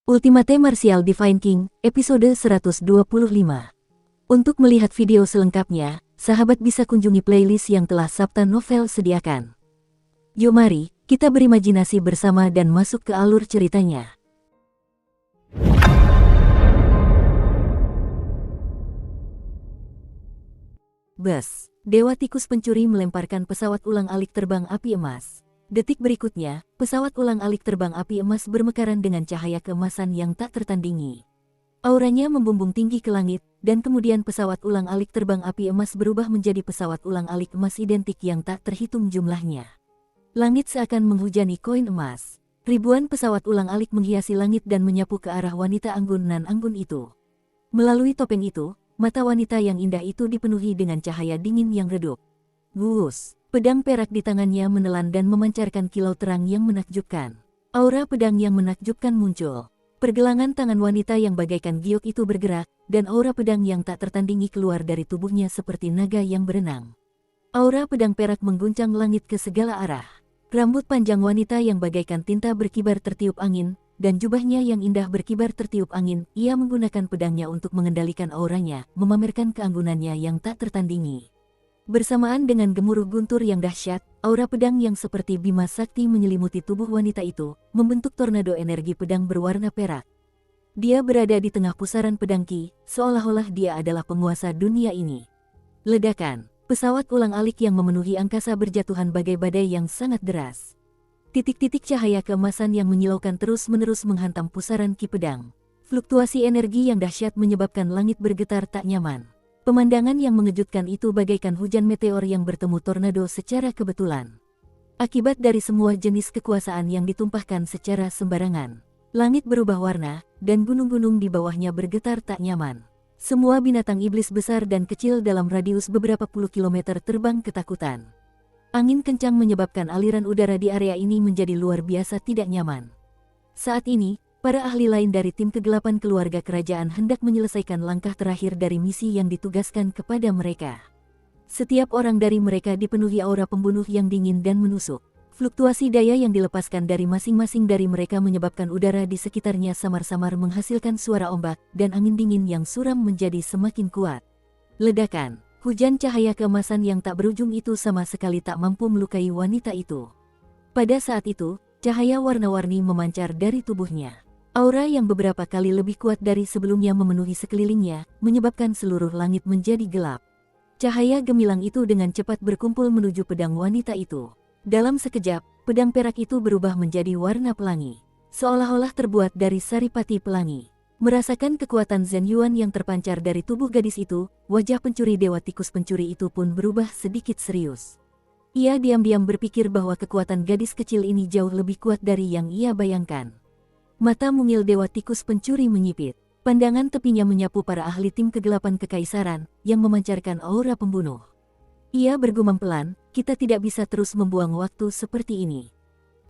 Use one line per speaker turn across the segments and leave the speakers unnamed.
Ultimate Martial Divine King, episode 125. Untuk melihat video selengkapnya, sahabat bisa kunjungi playlist yang telah Sabta Novel sediakan. Yuk mari, kita berimajinasi bersama dan masuk ke alur ceritanya. Bus, Dewa Tikus Pencuri melemparkan pesawat ulang-alik terbang api emas. Detik berikutnya, pesawat ulang-alik terbang api emas bermekaran dengan cahaya keemasan yang tak tertandingi. Auranya membumbung tinggi ke langit, dan kemudian pesawat ulang-alik terbang api emas berubah menjadi pesawat ulang-alik emas identik yang tak terhitung jumlahnya. Langit seakan menghujani koin emas. Ribuan pesawat ulang-alik menghiasi langit dan menyapu ke arah wanita anggun nan anggun itu. Melalui topeng itu, mata wanita yang indah itu dipenuhi dengan cahaya dingin yang redup. Wuus! Pedang perak di tangannya menelan dan memancarkan kilau terang yang menakjubkan. Aura pedang yang menakjubkan muncul. Pergelangan tangan wanita yang bagaikan giok itu bergerak, dan aura pedang yang tak tertandingi keluar dari tubuhnya seperti naga yang berenang. Aura pedang perak mengguncang langit ke segala arah. Rambut panjang wanita yang bagaikan tinta berkibar tertiup angin, dan jubahnya yang indah berkibar tertiup angin. Ia menggunakan pedangnya untuk mengendalikan auranya, memamerkan keanggunannya yang tak tertandingi. Bersamaan dengan gemuruh guntur yang dahsyat, aura pedang yang seperti Bima Sakti menyelimuti tubuh wanita itu, membentuk tornado energi pedang berwarna perak. Dia berada di tengah pusaran pedang Ki, seolah-olah dia adalah penguasa dunia ini. Ledakan, pesawat ulang-alik yang memenuhi angkasa berjatuhan bagai badai yang sangat deras. Titik-titik cahaya keemasan yang menyilaukan terus-menerus menghantam pusaran Ki pedang. Fluktuasi energi yang dahsyat menyebabkan langit bergetar tak nyaman. Pemandangan yang mengejutkan itu bagaikan hujan meteor yang bertemu tornado secara kebetulan. Akibat dari semua jenis kekuasaan yang ditumpahkan secara sembarangan, langit berubah warna, dan gunung-gunung di bawahnya bergetar tak nyaman. Semua binatang iblis besar dan kecil dalam radius beberapa puluh kilometer terbang ketakutan. Angin kencang menyebabkan aliran udara di area ini menjadi luar biasa tidak nyaman. Saat ini, para ahli lain dari tim kegelapan keluarga kerajaan hendak menyelesaikan langkah terakhir dari misi yang ditugaskan kepada mereka. Setiap orang dari mereka dipenuhi aura pembunuh yang dingin dan menusuk. Fluktuasi daya yang dilepaskan dari masing-masing dari mereka menyebabkan udara di sekitarnya samar-samar menghasilkan suara ombak, dan angin dingin yang suram menjadi semakin kuat. Ledakan, hujan cahaya keemasan yang tak berujung itu sama sekali tak mampu melukai wanita itu. Pada saat itu, cahaya warna-warni memancar dari tubuhnya. Aura yang beberapa kali lebih kuat dari sebelumnya memenuhi sekelilingnya, menyebabkan seluruh langit menjadi gelap. Cahaya gemilang itu dengan cepat berkumpul menuju pedang wanita itu. Dalam sekejap, pedang perak itu berubah menjadi warna pelangi. Seolah-olah terbuat dari saripati pelangi. Merasakan kekuatan Zhen Yuan yang terpancar dari tubuh gadis itu, wajah pencuri Dewa Tikus Pencuri itu pun berubah sedikit serius. Ia diam-diam berpikir bahwa kekuatan gadis kecil ini jauh lebih kuat dari yang ia bayangkan. Mata mungil Dewa Tikus Pencuri menyipit. Pandangan tepinya menyapu para ahli tim kegelapan kekaisaran yang memancarkan aura pembunuh. Ia bergumam pelan, kita tidak bisa terus membuang waktu seperti ini.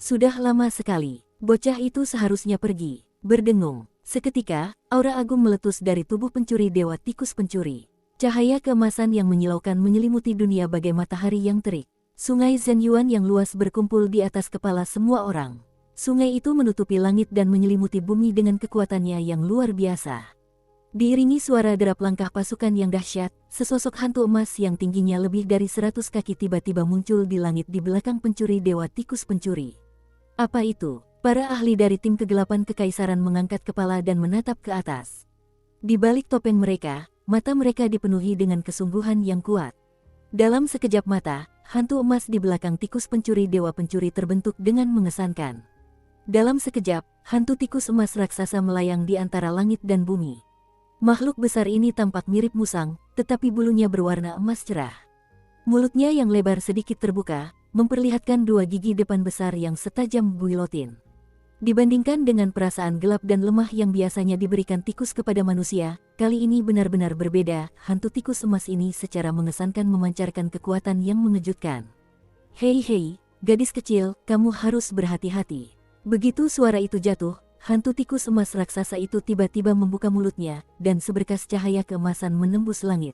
Sudah lama sekali, bocah itu seharusnya pergi. Berdengung, seketika, aura agung meletus dari tubuh pencuri Dewa Tikus Pencuri. Cahaya keemasan yang menyilaukan menyelimuti dunia bagai matahari yang terik. Sungai Zhen Yuan yang luas berkumpul di atas kepala semua orang. Sungai itu menutupi langit dan menyelimuti bumi dengan kekuatannya yang luar biasa. Diiringi suara derap langkah pasukan yang dahsyat, sesosok hantu emas yang tingginya lebih dari 100 kaki tiba-tiba muncul di langit di belakang pencuri Dewa Tikus Pencuri. Apa itu? Para ahli dari tim kegelapan kekaisaran mengangkat kepala dan menatap ke atas. Di balik topeng mereka, mata mereka dipenuhi dengan kesungguhan yang kuat. Dalam sekejap mata, hantu emas di belakang tikus pencuri Dewa Pencuri terbentuk dengan mengesankan. Dalam sekejap, hantu tikus emas raksasa melayang di antara langit dan bumi. Makhluk besar ini tampak mirip musang, tetapi bulunya berwarna emas cerah. Mulutnya yang lebar sedikit terbuka, memperlihatkan dua gigi depan besar yang setajam guilotin. Dibandingkan dengan perasaan gelap dan lemah yang biasanya diberikan tikus kepada manusia, kali ini benar-benar berbeda. Hantu tikus emas ini secara mengesankan memancarkan kekuatan yang mengejutkan. Hei, gadis kecil, kamu harus berhati-hati. Begitu suara itu jatuh, hantu tikus emas raksasa itu tiba-tiba membuka mulutnya, dan seberkas cahaya keemasan menembus langit.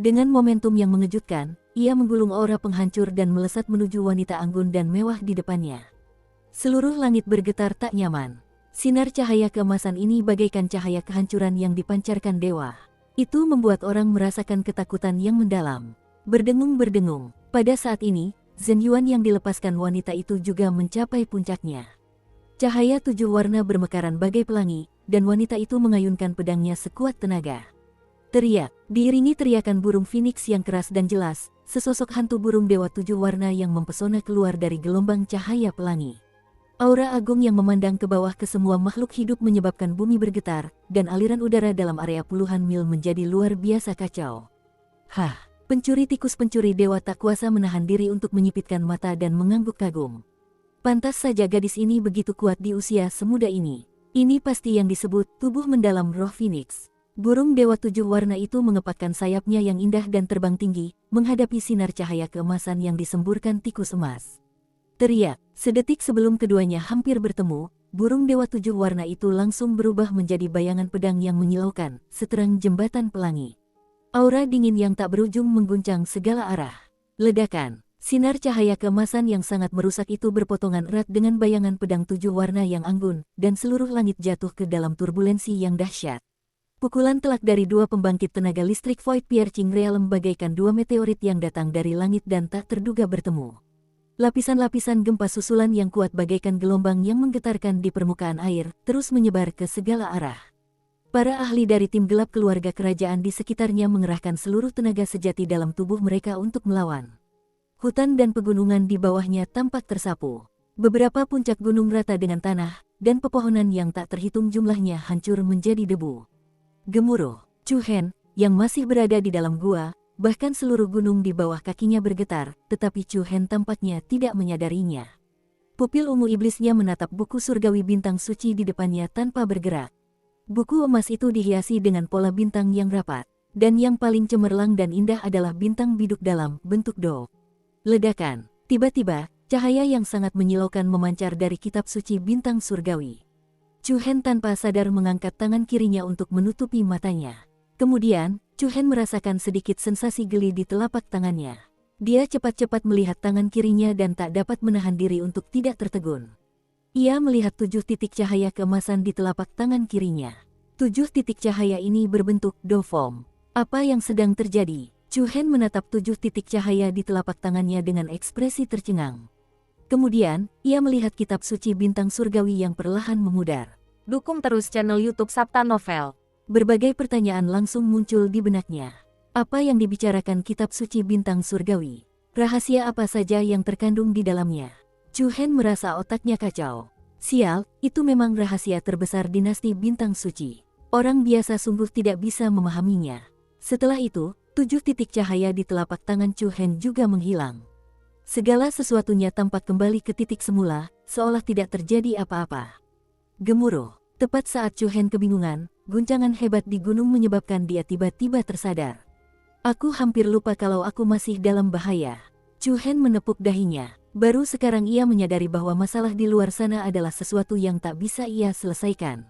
Dengan momentum yang mengejutkan, ia menggulung aura penghancur dan melesat menuju wanita anggun dan mewah di depannya. Seluruh langit bergetar tak nyaman. Sinar cahaya keemasan ini bagaikan cahaya kehancuran yang dipancarkan dewa. Itu membuat orang merasakan ketakutan yang mendalam. Berdengung-berdengung. Pada saat ini, Zhen Yuan yang dilepaskan wanita itu juga mencapai puncaknya. Cahaya 7 warna bermekaran bagai pelangi, dan wanita itu mengayunkan pedangnya sekuat tenaga. Teriak, diiringi teriakan burung phoenix yang keras dan jelas, sesosok hantu burung dewa 7 warna yang mempesona keluar dari gelombang cahaya pelangi. Aura agung yang memandang ke bawah ke semua makhluk hidup menyebabkan bumi bergetar, dan aliran udara dalam area puluhan mil menjadi luar biasa kacau. Hah, pencuri tikus-pencuri dewa tak kuasa menahan diri untuk menyipitkan mata dan mengangguk kagum. Pantas saja gadis ini begitu kuat di usia semuda ini. Ini pasti yang disebut tubuh mendalam roh phoenix. Burung dewa 7 warna itu mengepakkan sayapnya yang indah dan terbang tinggi, menghadapi sinar cahaya keemasan yang disemburkan tikus emas. Teriak, sedetik sebelum keduanya hampir bertemu, burung dewa 7 warna itu langsung berubah menjadi bayangan pedang yang menyilaukan, seterang jembatan pelangi. Aura dingin yang tak berujung mengguncang segala arah. Ledakan, sinar cahaya keemasan yang sangat merusak itu berpotongan erat dengan bayangan pedang 7 warna yang anggun, dan seluruh langit jatuh ke dalam turbulensi yang dahsyat. Pukulan telak dari 2 pembangkit tenaga listrik Void Piercing Realm bagaikan 2 meteorit yang datang dari langit dan tak terduga bertemu. Lapisan-lapisan gempa susulan yang kuat bagaikan gelombang yang menggetarkan di permukaan air, terus menyebar ke segala arah. Para ahli dari tim gelap keluarga kerajaan di sekitarnya mengerahkan seluruh tenaga sejati dalam tubuh mereka untuk melawan. Hutan dan pegunungan di bawahnya tampak tersapu. Beberapa puncak gunung rata dengan tanah, dan pepohonan yang tak terhitung jumlahnya hancur menjadi debu. Gemuruh, Chu Hen, yang masih berada di dalam gua, bahkan seluruh gunung di bawah kakinya bergetar, tetapi Chu Hen tampaknya tidak menyadarinya. Pupil ungu iblisnya menatap buku surgawi bintang suci di depannya tanpa bergerak. Buku emas itu dihiasi dengan pola bintang yang rapat, dan yang paling cemerlang dan indah adalah bintang biduk dalam bentuk do. Ledakan, tiba-tiba, cahaya yang sangat menyilaukan memancar dari kitab suci bintang surgawi. Chu Hen tanpa sadar mengangkat tangan kirinya untuk menutupi matanya. Kemudian, Chu Hen merasakan sedikit sensasi geli di telapak tangannya. Dia cepat-cepat melihat tangan kirinya dan tak dapat menahan diri untuk tidak tertegun. Ia melihat 7 titik cahaya keemasan di telapak tangan kirinya. 7 titik cahaya ini berbentuk do form. Apa yang sedang terjadi? Chu Hen menatap 7 titik cahaya di telapak tangannya dengan ekspresi tercengang. Kemudian, ia melihat kitab suci bintang surgawi yang perlahan memudar.
Dukung terus channel YouTube Sabta Novel.
Berbagai pertanyaan langsung muncul di benaknya. Apa yang dibicarakan kitab suci bintang surgawi? Rahasia apa saja yang terkandung di dalamnya? Chu Hen merasa otaknya kacau. Sial, itu memang rahasia terbesar dinasti bintang suci. Orang biasa sungguh tidak bisa memahaminya. Setelah itu, 7 titik cahaya di telapak tangan Chu Hen juga menghilang. Segala sesuatunya tampak kembali ke titik semula, seolah tidak terjadi apa-apa. Gemuruh, tepat saat Chu Hen kebingungan, guncangan hebat di gunung menyebabkan dia tiba-tiba tersadar. Aku hampir lupa kalau aku masih dalam bahaya. Chu Hen menepuk dahinya. Baru sekarang ia menyadari bahwa masalah di luar sana adalah sesuatu yang tak bisa ia selesaikan.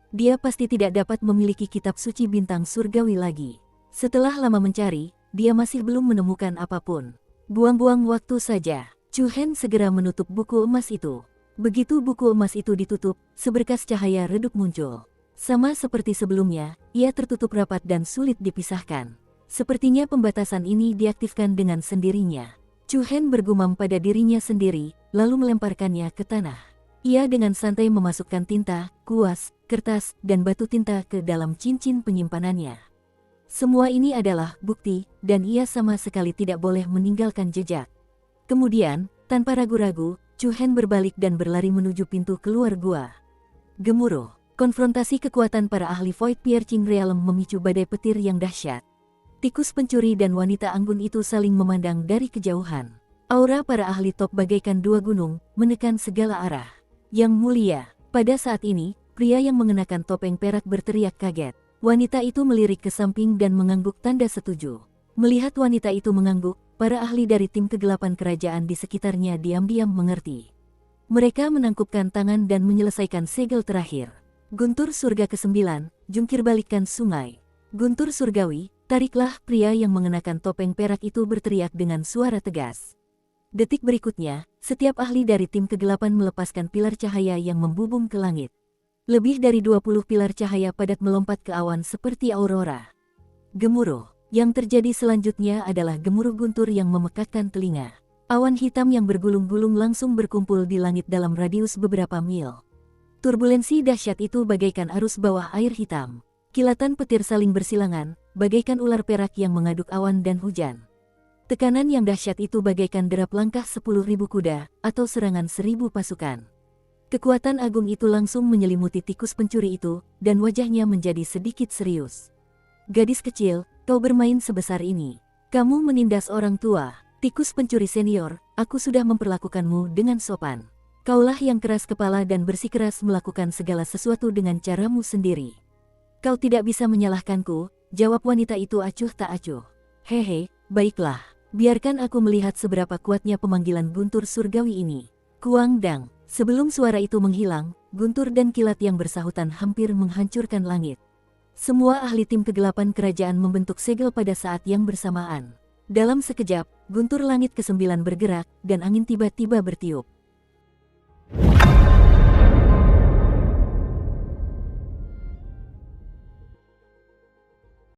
Dia pasti tidak dapat memiliki kitab suci bintang surgawi lagi. Setelah lama mencari, dia masih belum menemukan apapun. Buang-buang waktu saja. Chu Hen segera menutup buku emas itu. Begitu buku emas itu ditutup, seberkas cahaya redup muncul. Sama seperti sebelumnya, ia tertutup rapat dan sulit dipisahkan. Sepertinya pembatasan ini diaktifkan dengan sendirinya. Chu Hen bergumam pada dirinya sendiri, lalu melemparkannya ke tanah. Ia dengan santai memasukkan tinta, kuas, kertas, dan batu tinta ke dalam cincin penyimpanannya. Semua ini adalah bukti, dan ia sama sekali tidak boleh meninggalkan jejak. Kemudian, tanpa ragu-ragu, Chu Hen berbalik dan berlari menuju pintu keluar gua. Gemuruh. Konfrontasi kekuatan para ahli Void Piercing Realm memicu badai petir yang dahsyat. Tikus pencuri dan wanita anggun itu saling memandang dari kejauhan. Aura para ahli top bagaikan 2 gunung, menekan segala arah. Yang mulia, pada saat ini, pria yang mengenakan topeng perak berteriak kaget. Wanita itu melirik ke samping dan mengangguk tanda setuju. Melihat wanita itu mengangguk, para ahli dari tim kegelapan kerajaan di sekitarnya diam-diam mengerti. Mereka menangkupkan tangan dan menyelesaikan segel terakhir. Guntur surga ke-9, jungkir balikkan sungai. Guntur surgawi, tariklah, pria yang mengenakan topeng perak itu berteriak dengan suara tegas. Detik berikutnya, setiap ahli dari tim kegelapan melepaskan pilar cahaya yang membubung ke langit. Lebih dari 20 pilar cahaya padat melompat ke awan seperti aurora. Gemuruh. Yang terjadi selanjutnya adalah gemuruh guntur yang memekakkan telinga. Awan hitam yang bergulung-gulung langsung berkumpul di langit dalam radius beberapa mil. Turbulensi dahsyat itu bagaikan arus bawah air hitam. Kilatan petir saling bersilangan, bagaikan ular perak yang mengaduk awan dan hujan. Tekanan yang dahsyat itu bagaikan derap langkah 10.000 kuda, atau serangan 1.000 pasukan. Kekuatan agung itu langsung menyelimuti tikus pencuri itu, dan wajahnya menjadi sedikit serius. Gadis kecil, kau bermain sebesar ini. Kamu menindas orang tua. Tikus pencuri senior, aku sudah memperlakukanmu dengan sopan. Kaulah yang keras kepala dan bersikeras melakukan segala sesuatu dengan caramu sendiri. Kau tidak bisa menyalahkanku, jawab wanita itu acuh tak acuh. Hehe, baiklah. Biarkan aku melihat seberapa kuatnya pemanggilan guntur surgawi ini. Kuang Dang. Sebelum suara itu menghilang, guntur dan kilat yang bersahutan hampir menghancurkan langit. Semua ahli tim kegelapan kerajaan membentuk segel pada saat yang bersamaan. Dalam sekejap, guntur langit ke-9 bergerak, dan angin tiba-tiba bertiup.